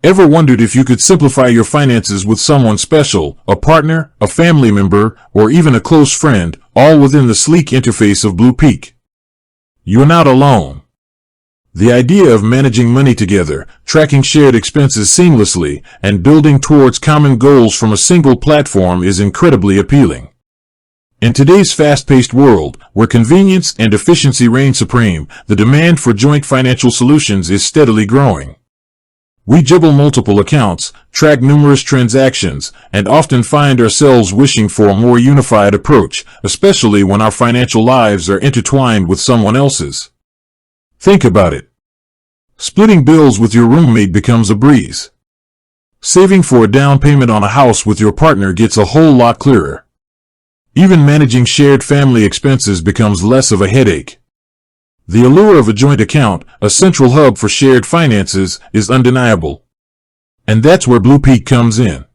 Ever wondered if you could simplify your finances with someone special, a partner, a family member, or even a close friend, all within the sleek interface of BluPeak? You're not alone. The idea of managing money together, tracking shared expenses seamlessly, and building towards common goals from a single platform is incredibly appealing. In today's fast-paced world, where convenience and efficiency reign supreme, the demand for joint financial solutions is steadily growing. We juggle multiple accounts, track numerous transactions, and often find ourselves wishing for a more unified approach, especially when our financial lives are intertwined with someone else's. Think about it. Splitting bills with your roommate becomes a breeze. Saving for a down payment on a house with your partner gets a whole lot clearer. Even managing shared family expenses becomes less of a headache. The allure of a joint account, a central hub for shared finances, is undeniable. And that's where BluPeak comes in.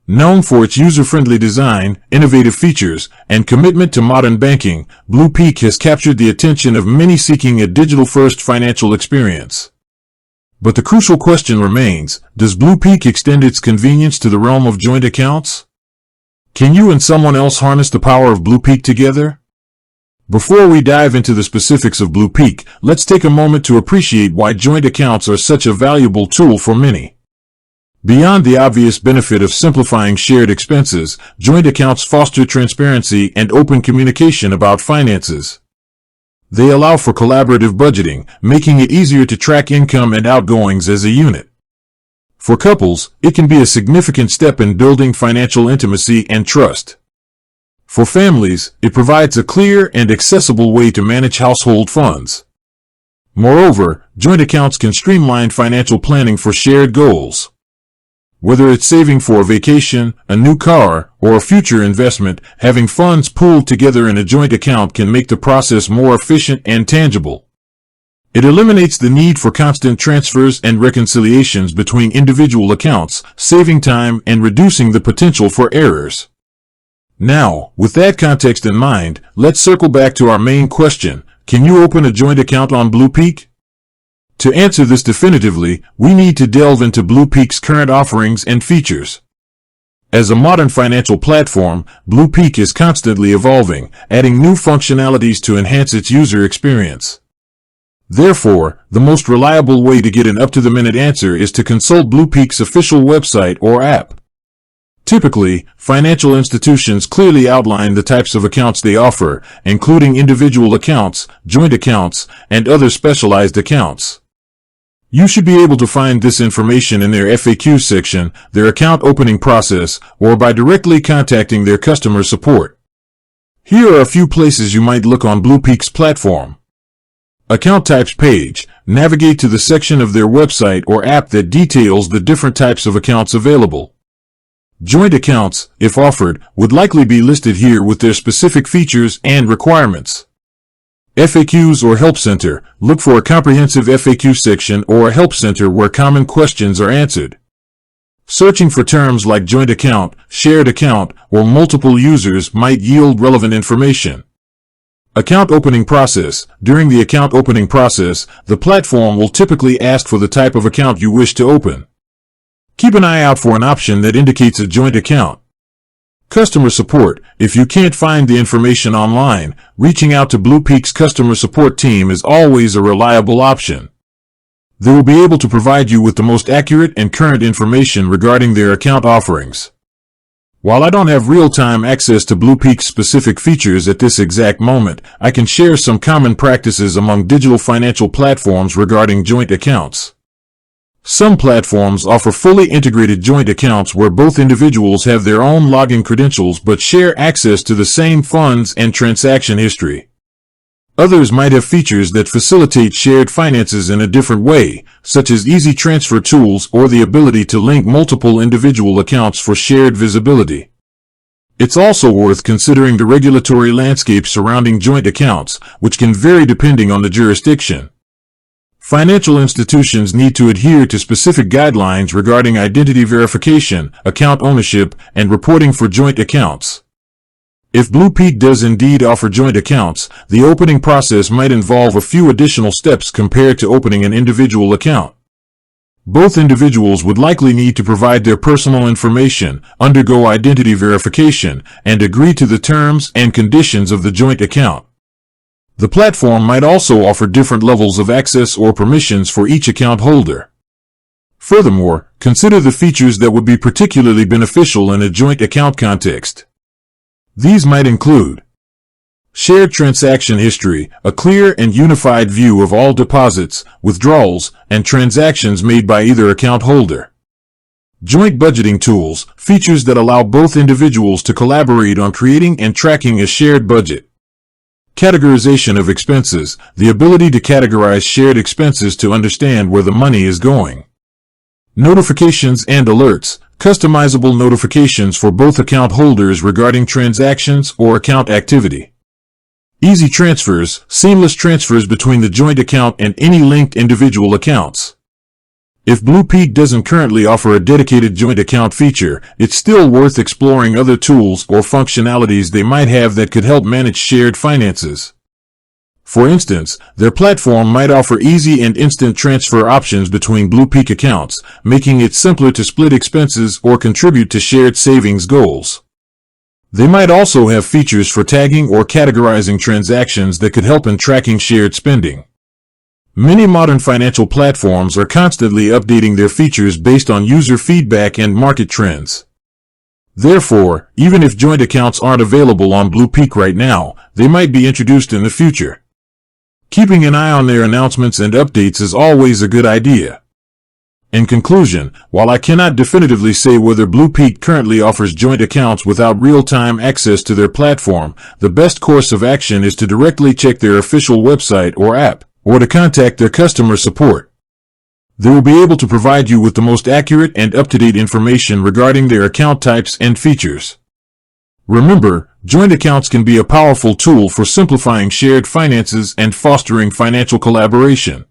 Known for its user-friendly design, innovative features, and commitment to modern banking, BluPeak has captured the attention of many seeking a digital-first financial experience. But the crucial question remains, does BluPeak extend its convenience to the realm of joint accounts? Can you and someone else harness the power of BluPeak together? Before we dive into the specifics of BluPeak, let's take a moment to appreciate why joint accounts are such a valuable tool for many. Beyond the obvious benefit of simplifying shared expenses, joint accounts foster transparency and open communication about finances. They allow for collaborative budgeting, making it easier to track income and outgoings as a unit. For couples, it can be a significant step in building financial intimacy and trust. For families, it provides a clear and accessible way to manage household funds. Moreover, joint accounts can streamline financial planning for shared goals. Whether it's saving for a vacation, a new car, or a future investment, having funds pooled together in a joint account can make the process more efficient and tangible. It eliminates the need for constant transfers and reconciliations between individual accounts, saving time and reducing the potential for errors. Now, with that context in mind, let's circle back to our main question. Can you open a joint account on BluPeak? To answer this definitively, we need to delve into BluPeak's current offerings and features. As a modern financial platform, BluPeak is constantly evolving, adding new functionalities to enhance its user experience. Therefore, the most reliable way to get an up-to-the-minute answer is to consult BluPeak's official website or app. Typically, financial institutions clearly outline the types of accounts they offer, including individual accounts, joint accounts, and other specialized accounts. You should be able to find this information in their FAQ section, their account opening process, or by directly contacting their customer support. Here are a few places you might look on BluPeak's platform. Account Types page. Navigate to the section of their website or app that details the different types of accounts available. Joint accounts, if offered, would likely be listed here with their specific features and requirements. FAQs or Help Center. Look for a comprehensive FAQ section or a help center where common questions are answered. Searching for terms like joint account, shared account, or multiple users might yield relevant information. Account opening process. During the account opening process, the platform will typically ask for the type of account you wish to open. Keep an eye out for an option that indicates a joint account. Customer support. If you can't find the information online, reaching out to BluPeak's customer support team is always a reliable option. They will be able to provide you with the most accurate and current information regarding their account offerings. While I don't have real-time access to BluPeak's specific features at this exact moment, I can share some common practices among digital financial platforms regarding joint accounts. Some platforms offer fully integrated joint accounts where both individuals have their own login credentials but share access to the same funds and transaction history. Others might have features that facilitate shared finances in a different way, such as easy transfer tools or the ability to link multiple individual accounts for shared visibility. It's also worth considering the regulatory landscape surrounding joint accounts, which can vary depending on the jurisdiction. Financial institutions need to adhere to specific guidelines regarding identity verification, account ownership, and reporting for joint accounts. If BluPeak does indeed offer joint accounts, the opening process might involve a few additional steps compared to opening an individual account. Both individuals would likely need to provide their personal information, undergo identity verification, and agree to the terms and conditions of the joint account. The platform might also offer different levels of access or permissions for each account holder. Furthermore, consider the features that would be particularly beneficial in a joint account context. These might include shared transaction history, a clear and unified view of all deposits, withdrawals, and transactions made by either account holder. Joint budgeting tools, features that allow both individuals to collaborate on creating and tracking a shared budget. Categorization of expenses, the ability to categorize shared expenses to understand where the money is going. Notifications and alerts, customizable notifications for both account holders regarding transactions or account activity. Easy transfers, seamless transfers between the joint account and any linked individual accounts. If BluPeak doesn't currently offer a dedicated joint account feature, it's still worth exploring other tools or functionalities they might have that could help manage shared finances. For instance, their platform might offer easy and instant transfer options between BluPeak accounts, making it simpler to split expenses or contribute to shared savings goals. They might also have features for tagging or categorizing transactions that could help in tracking shared spending. Many modern financial platforms are constantly updating their features based on user feedback and market trends. Therefore, even if joint accounts aren't available on BluPeak right now, they might be introduced in the future. Keeping an eye on their announcements and updates is always a good idea. In conclusion, while I cannot definitively say whether BluPeak currently offers joint accounts without real-time access to their platform, the best course of action is to directly check their official website or app, or to contact their customer support. They will be able to provide you with the most accurate and up-to-date information regarding their account types and features. Remember, joint accounts can be a powerful tool for simplifying shared finances and fostering financial collaboration.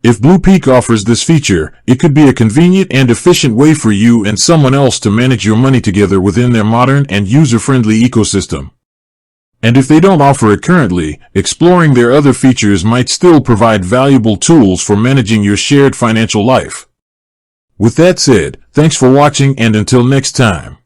If BluPeak offers this feature, it could be a convenient and efficient way for you and someone else to manage your money together within their modern and user-friendly ecosystem. And if they don't offer it currently, exploring their other features might still provide valuable tools for managing your shared financial life. With that said, thanks for watching, and until next time.